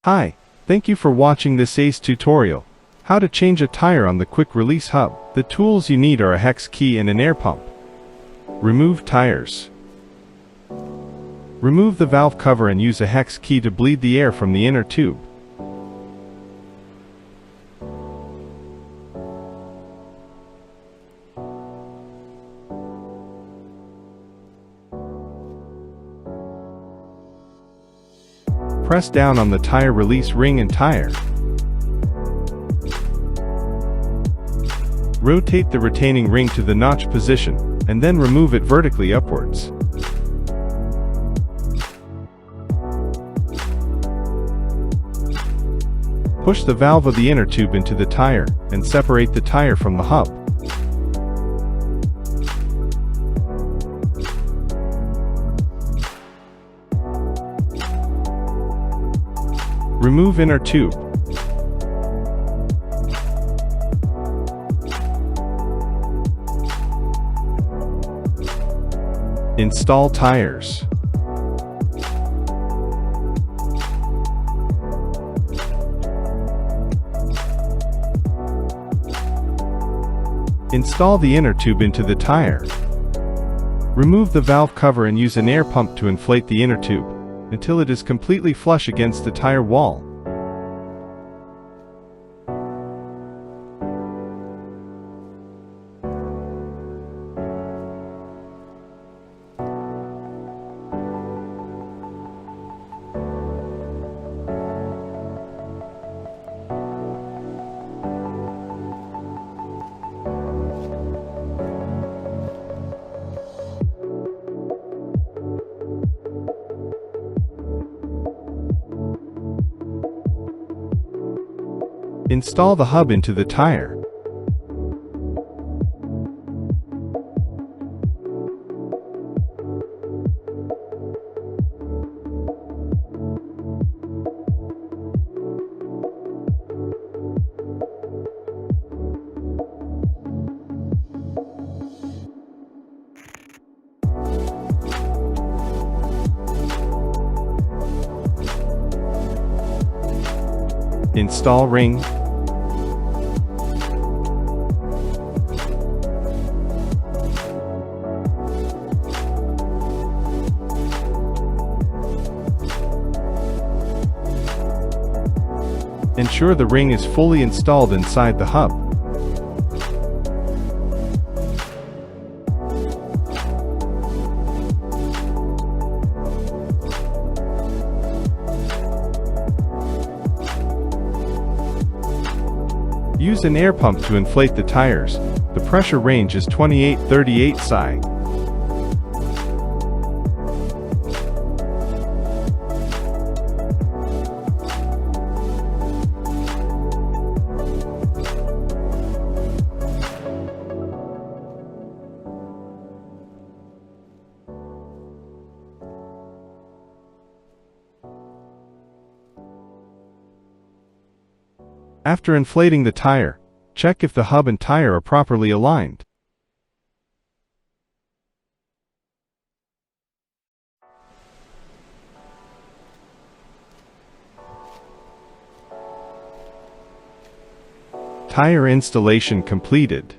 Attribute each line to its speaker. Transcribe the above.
Speaker 1: Hi, thank you for watching this ACE tutorial. How to change a tire on the quick release hub. The tools you need are a hex key and an air pump. Remove tires. Remove the valve cover and use a hex key to bleed the air from the inner tube. Press down on the tire release ring and tire. Rotate the retaining ring to the notch position, and then remove it vertically upwards. Push the valve of the inner tube into the tire, and separate the tire from the hub. Remove inner tube. Install tires. Install the inner tube into the tire. Remove the valve cover and use an air pump to inflate the inner tube until it is completely flush against the tire wall. Install the hub into the tire. Install ring. Ensure the ring is fully installed inside the hub. Use an air pump to inflate the tires. The pressure range is 28-38 psi. After inflating the tire, check if the hub and tire are properly aligned. Tire installation completed.